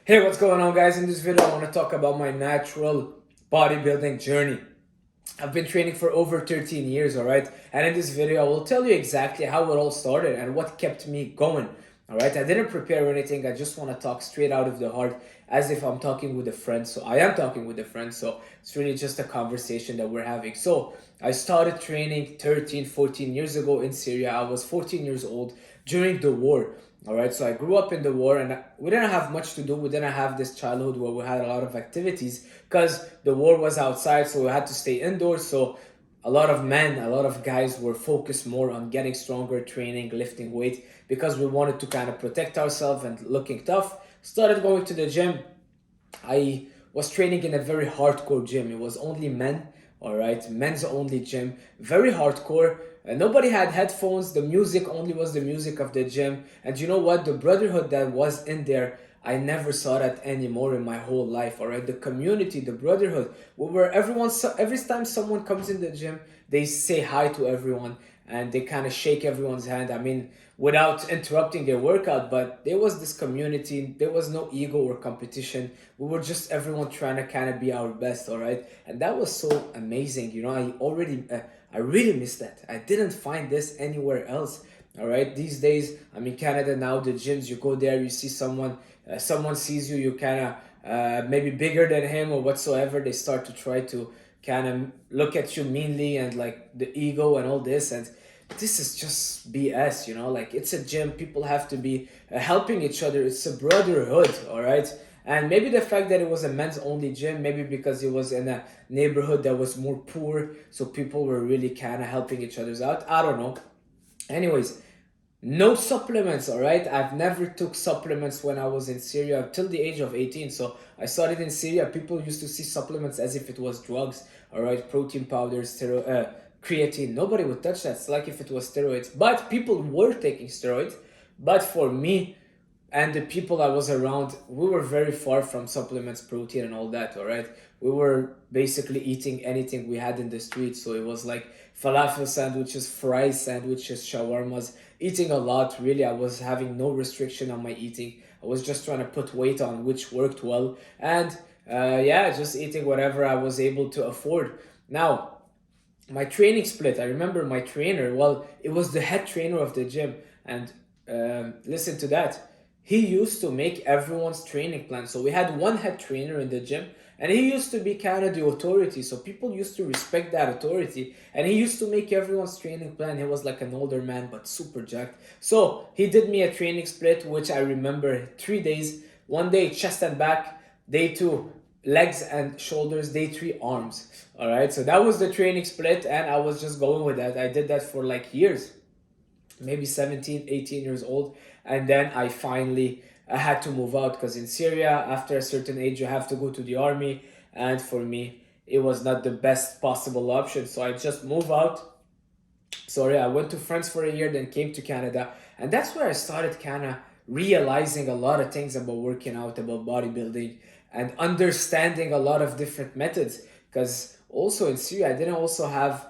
Hey, what's going on, guys? In this video, I want to talk about my natural bodybuilding journey. I've been training for over 13 years, all right? And in this video, I will tell you exactly how it all started and what kept me going, all right? I didn't prepare anything. I just want to talk straight out of the heart as if I'm talking with a friend. So I am talking with a friend. So it's really just a conversation that we're having. So I started training 13, 14 years ago in Syria. I was 14 years old during the war. All right, so I grew up in the war and we didn't have much to do. We didn't have this childhood where we had a lot of activities because the war was outside, so we had to stay indoors. So a lot of men, a lot of guys were focused more on getting stronger, training, lifting weight because we wanted to kind of protect ourselves and looking tough. Started going to the gym. I was training in a very hardcore gym. It was only men, all right, men's only gym, very hardcore. Nobody had headphones. The music only was the music of the gym. And you know what? The brotherhood that was in there, I never saw that anymore in my whole life. All right, the community, the brotherhood, where everyone, every time someone comes in the gym, they say hi to everyone and they kind of shake everyone's hand. I mean, without interrupting their workout, but there was this community. There was no ego or competition. We were just everyone trying to kind of be our best, all right? And that was so amazing. You know, I really miss that. I didn't find this anywhere else. All right, these days I'm in Canada now. The gyms, you go there, you see someone, someone sees you, you kind of maybe bigger than him or whatsoever. They start to try to kind of look at you meanly and like the ego and all this. And this is just BS, you know, like it's a gym. People have to be helping each other. It's a brotherhood, all right? And maybe the fact that it was a men's only gym, maybe because it was in a neighborhood that was more poor, so people were really kind of helping each other's out. I don't know. Anyways, no supplements, all right? I've never took supplements when I was in Syria till the age of 18. So I started in Syria. People used to see supplements as if it was drugs, all right? Protein powders, creatine. Nobody would touch that. It's like if it was steroids. But people were taking steroids. But for me, and the people I was around, we were very far from supplements, protein, and all that. All right, we were basically eating anything we had in the street. So it was like falafel sandwiches, fries sandwiches, shawarmas. Eating a lot. Really, I was having no restriction on my eating. I was just trying to put weight on, which worked well, and yeah, just eating whatever I was able to afford. Now, my training split. I remember my trainer. Well, it was the head trainer of the gym, and listen to that. He used to make everyone's training plan. So we had one head trainer in the gym, and he used to be kind of the authority. So people used to respect that authority, and he used to make everyone's training plan. He was like an older man, but super jacked. So he did me a training split, which I remember 3 days. One day chest and back, day two legs and shoulders, day three arms. All right, so that was the training split, and I was just going with that. I did that for like years, maybe 17, 18 years old. And then I had to move out because in Syria, after a certain age, you have to go to the army. And for me, it was not the best possible option. So I just moved out. Sorry, I went to France for a year, then came to Canada. And that's where I started kind of realizing a lot of things about working out, about bodybuilding, and understanding a lot of different methods. Because also in Syria, I didn't also have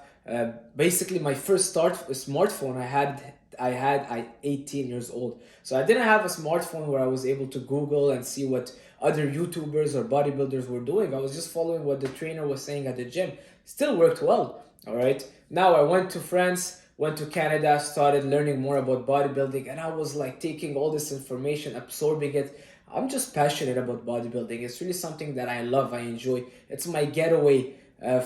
basically my first start smartphone. I 18 years old, so I didn't have a smartphone where I was able to Google and see what other YouTubers or bodybuilders were doing. I was just following what the trainer was saying at the gym. Still worked well. All right. Now I went to France, went to Canada, started learning more about bodybuilding, and I was like taking all this information, absorbing it. I'm just passionate about bodybuilding. It's really something that I love, I enjoy. It's my getaway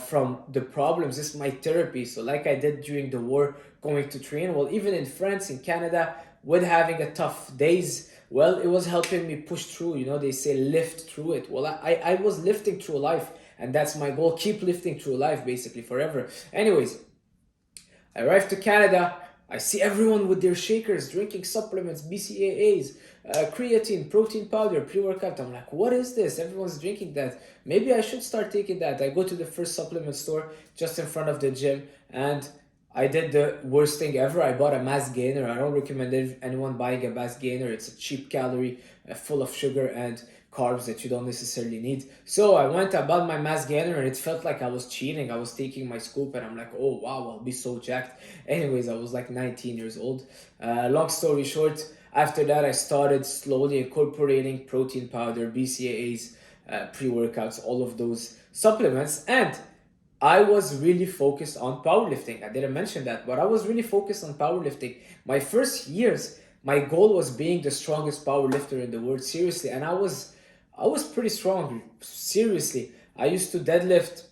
from the problems. It's my therapy. So like I did during the war, going to train, well, even in France, in Canada, with having a tough days, well, it was helping me push through. You know, they say lift through it. Well, I was lifting through life, and that's my goal. Keep lifting through life, basically, forever. Anyways, I arrived to Canada. I see everyone with their shakers, drinking supplements, BCAAs, creatine, protein powder, pre-workout. I'm like, what is this? Everyone's drinking that. Maybe I should start taking that. I go to the first supplement store just in front of the gym, and I did the worst thing ever. I bought a mass gainer. I don't recommend anyone buying a mass gainer. It's a cheap calorie, full of sugar and carbs that you don't necessarily need. So I went, I bought my mass gainer, and it felt like I was cheating. I was taking my scoop, and I'm like, oh wow, I'll be so jacked. Anyways, I was like 19 years old. Long story short, After that, I started slowly incorporating protein powder, BCAAs, pre-workouts, all of those supplements. And I was really focused on powerlifting. I didn't mention that, but I was really focused on powerlifting. My first years, my goal was being the strongest powerlifter in the world, seriously. And I was pretty strong, seriously. I used to deadlift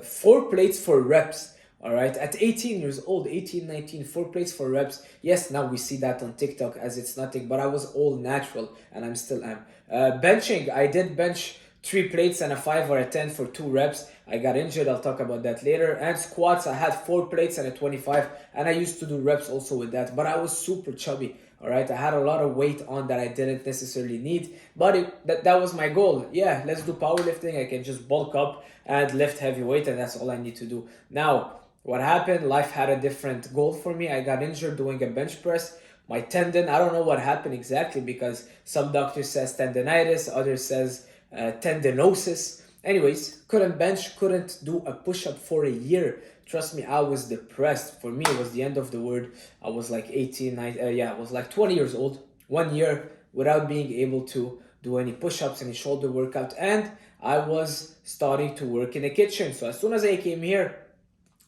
4 plates for reps. All right, at 18 years old, 18, 19, 4 plates for reps. Yes, now we see that on TikTok as it's nothing, but I was all natural and I'm still am. Benching, I did bench 3 plates and a 5 or a 10 for 2 reps. I got injured, I'll talk about that later. And squats, I had 4 plates and a 25, and I used to do reps also with that, but I was super chubby. All right, I had a lot of weight on that I didn't necessarily need, but that was my goal. Yeah, let's do powerlifting. I can just bulk up and lift heavy weight, and that's all I need to do. Now, what happened? Life had a different goal for me. I got injured doing a bench press. My tendon, I don't know what happened exactly, because some doctors says tendonitis, others says tendinosis. Anyways, couldn't bench, couldn't do a push-up for a year. Trust me, I was depressed. For me, it was the end of the world. I was like 18, 19, I was like 20 years old. 1 year without being able to do any push-ups, any shoulder workout. And I was starting to work in the kitchen. So as soon as I came here,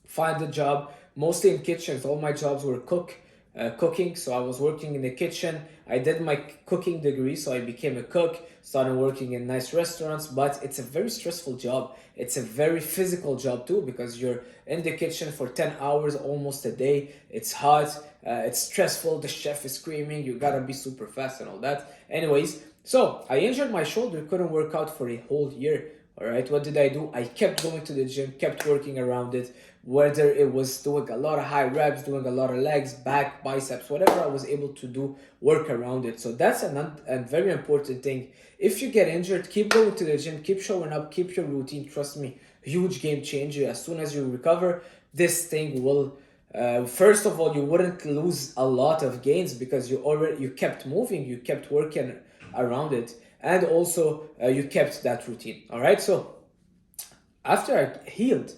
find a job, mostly in kitchens. All my jobs were cooking. So I was working in the kitchen. I did my cooking degree, so I became a cook, started working in nice restaurants, but it's a very stressful job. It's a very physical job too, because you're in the kitchen for 10 hours almost a day. It's hot, it's stressful, the chef is screaming, you gotta be super fast and all that. Anyways, so I injured my shoulder, couldn't work out for a whole year. All right, what did I do? I kept going to the gym, kept working around it, whether it was doing a lot of high reps, doing a lot of legs, back, biceps, whatever I was able to do, work around it. So that's a very important thing. If you get injured, keep going to the gym, keep showing up, keep your routine. Trust me, huge game changer. As soon as you recover, this thing will, first of all, you wouldn't lose a lot of gains because you kept moving, you kept working around it. And also you kept that routine. All right, so after I healed,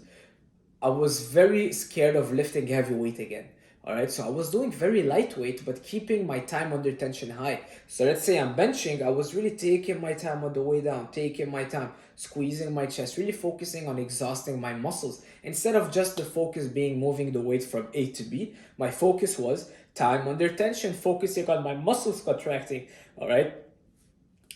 I was very scared of lifting heavy weight again. All right, so I was doing very lightweight, but keeping my time under tension high. So let's say I'm benching, I was really taking my time on the way down, taking my time, squeezing my chest, really focusing on exhausting my muscles. Instead of just the focus being moving the weight from A to B, my focus was time under tension, focusing on my muscles contracting. All right,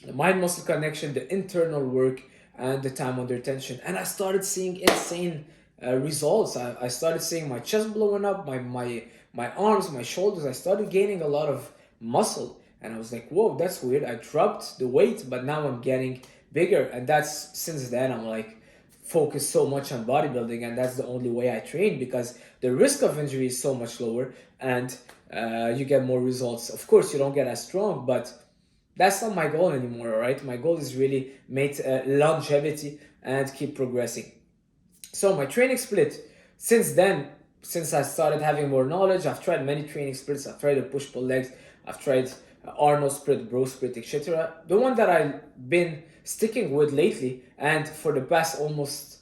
the mind muscle connection, the internal work, and the time under tension. And I started seeing insane results. I started seeing my chest blowing up, my arms, my shoulders. I started gaining a lot of muscle, and I was like, whoa, that's weird. I dropped the weight, but now I'm getting bigger. And that's, since then, I'm like focused so much on bodybuilding, and that's the only way I train, because the risk of injury is so much lower, and you get more results. Of course, you don't get as strong, but that's not my goal anymore. All right, my goal is really make longevity and keep progressing. So my training split, since then, since I started having more knowledge, I've tried many training splits. I've tried the push-pull legs, I've tried Arnold split, bro split, etc. The one that I've been sticking with lately, and for the past almost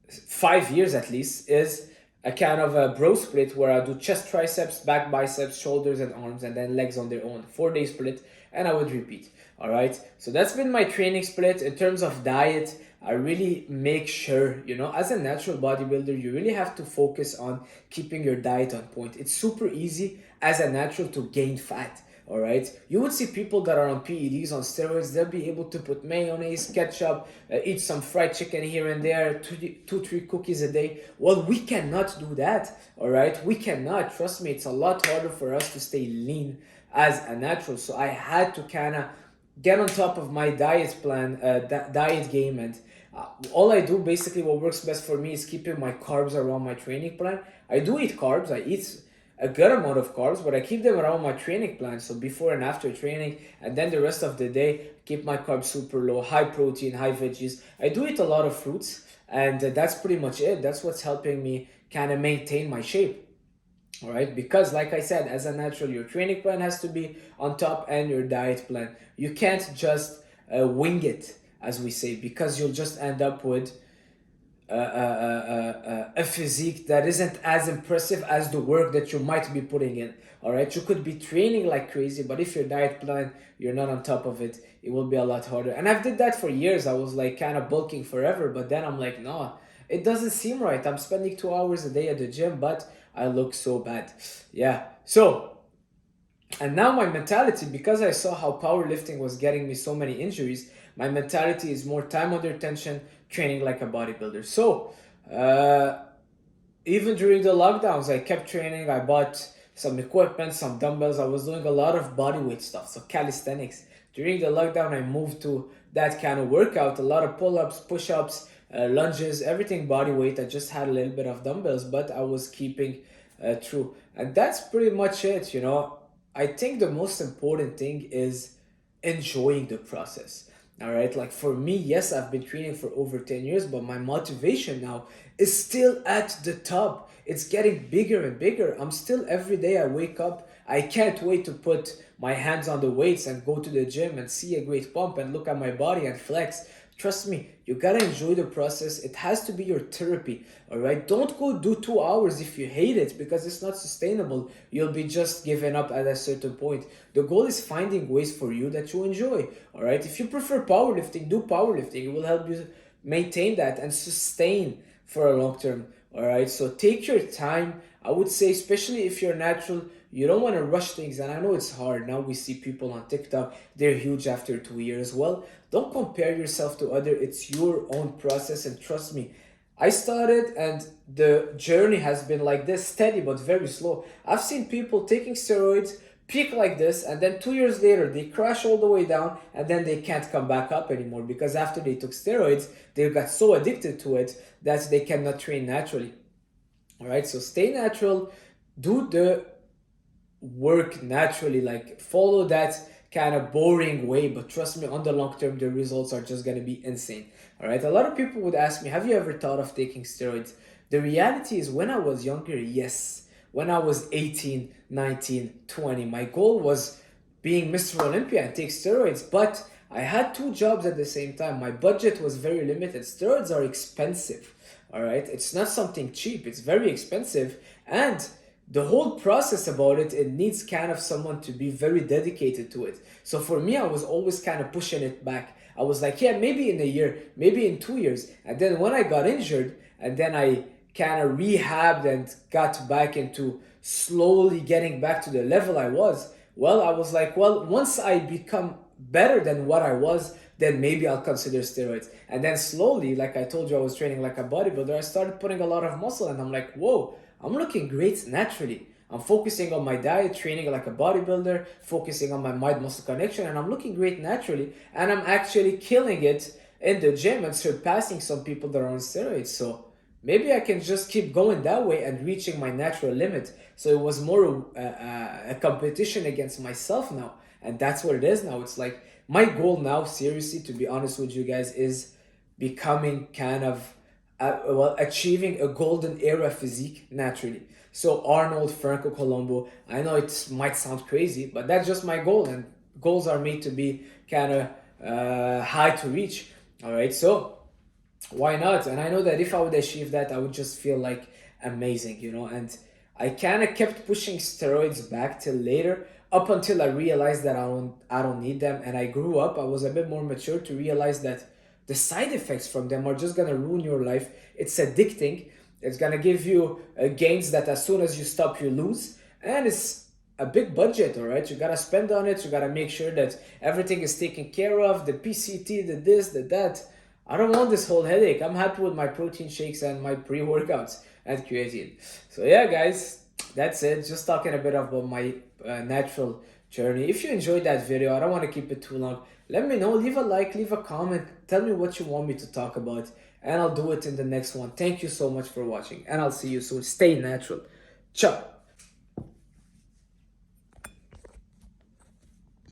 5 years at least, is a kind of a bro split where I do chest, triceps, back, biceps, shoulders, and arms, and then legs on their own. 4-day split, and I would repeat. All right, so that's been my training split. In terms of diet, I really make sure, as a natural bodybuilder, you really have to focus on keeping your diet on point. It's super easy as a natural to gain fat. All right, you would see people that are on PEDs, on steroids, they'll be able to put mayonnaise, ketchup, eat some fried chicken here and there, 2-3 cookies a day. Well, we cannot do that. All right, we cannot. Trust me, it's a lot harder for us to stay lean as a natural. So I had to kind of get on top of my diet plan, diet game, and all I do, basically what works best for me, is keeping my carbs around my training plan. I do eat carbs, I eat a good amount of carbs, but I keep them around my training plan. So before and after training, and then the rest of the day, keep my carbs super low, high protein, high veggies. I do eat a lot of fruits, and that's pretty much it. That's what's helping me kind of maintain my shape. All right, because like I said, as a natural, your training plan has to be on top, and your diet plan. You can't just wing it, as we say, because you'll just end up with a physique that isn't as impressive as the work that you might be putting in. All right, you could be training like crazy, but if your diet plan, you're not on top of it, it will be a lot harder. And I've did that for years. I was like kind of bulking forever, but then I'm like, no, it doesn't seem right. I'm spending 2 hours a day at the gym, but I look so bad. Yeah. So, and now my mentality, because I saw how powerlifting was getting me so many injuries, my mentality is more time under tension, training like a bodybuilder. So, uh, even during the lockdowns, I kept training. I bought some equipment, some dumbbells. I was doing a lot of body weight stuff, so calisthenics. During the lockdown, I moved to that kind of workout, a lot of pull ups, push ups, lunges, everything body weight. I just had a little bit of dumbbells, but I was keeping true. And that's pretty much it, you know. I think the most important thing is enjoying the process. All right, like for me, yes, I've been training for over 10 years, but my motivation now is still at the top. It's getting bigger and bigger. I'm still every day I wake up, I can't wait to put my hands on the weights and go to the gym and see a great pump and look at my body and flex. Trust me, you gotta enjoy the process. It has to be your therapy, all right? Don't go do 2 hours if you hate it because it's not sustainable. You'll be just giving up at a certain point. The goal is finding ways for you that you enjoy, all right? If you prefer powerlifting, do powerlifting. It will help you maintain that and sustain for a long term, all right? So take your time. I would say, especially if you're natural, you don't want to rush things. And I know it's hard. Now we see people on TikTok, they're huge after 2 years. Well, don't compare yourself to other. It's your own process. And trust me, I started and the journey has been like this, steady but very slow. I've seen people taking steroids, peak like this, and then 2 years later they crash all the way down and then they can't come back up anymore because after they took steroids, they got so addicted to it that they cannot train naturally. All right, so stay natural, do the work naturally, like follow that kind of boring way, but trust me, on the long term the results are just going to be insane. All right, a lot of people would ask me, have you ever thought of taking steroids? The reality is, when I was younger, yes. When I was 18, 19, 20, my goal was being Mr. Olympia and take steroids, but I had two jobs at the same time. My budget was very limited. Steroids are expensive, all right? It's not something cheap, it's very expensive. And the whole process about it, it needs kind of someone to be very dedicated to it. So for me, I was always kind of pushing it back. I was like, yeah, maybe in a year, maybe in 2 years. And then when I got injured, and then I kind of rehabbed and got back into slowly getting back to the level I was, well, I was like, well, once I become better than what I was, then maybe I'll consider steroids. And then slowly, like I told you, I was training like a bodybuilder. I started putting a lot of muscle, and I'm like, whoa, I'm looking great naturally. I'm focusing on my diet, training like a bodybuilder, focusing on my mind muscle connection, and I'm looking great naturally. And I'm actually killing it in the gym and surpassing some people that are on steroids. So maybe I can just keep going that way and reaching my natural limit. So it was more a competition against myself now. And that's what it is now. It's like my goal now, seriously, to be honest with you guys, is becoming kind of, well, achieving a golden era physique naturally. So Arnold, Franco Colombo, I know it might sound crazy, but that's just my goal. And goals are made to be kind of high to reach. All right, so why not? And I know that if I would achieve that, I would just feel like amazing, you know. And I kind of kept pushing steroids back till later, up until I realized that I don't need them. And I grew up, I was a bit more mature to realize that the side effects from them are just gonna ruin your life. It's addicting. It's gonna give you gains that as soon as you stop, you lose. And it's a big budget, all right? You gotta spend on it. You gotta make sure that everything is taken care of, the PCT, the this, the that. I don't want this whole headache. I'm happy with my protein shakes and my pre-workouts and creatine. So yeah, guys, that's it. Just talking a bit about my natural journey. If you enjoyed that video, I don't want to keep it too long. Let me know. Leave a like, leave a comment. Tell me what you want me to talk about, and I'll do it in the next one. Thank you so much for watching, and I'll see you soon. Stay natural. Ciao.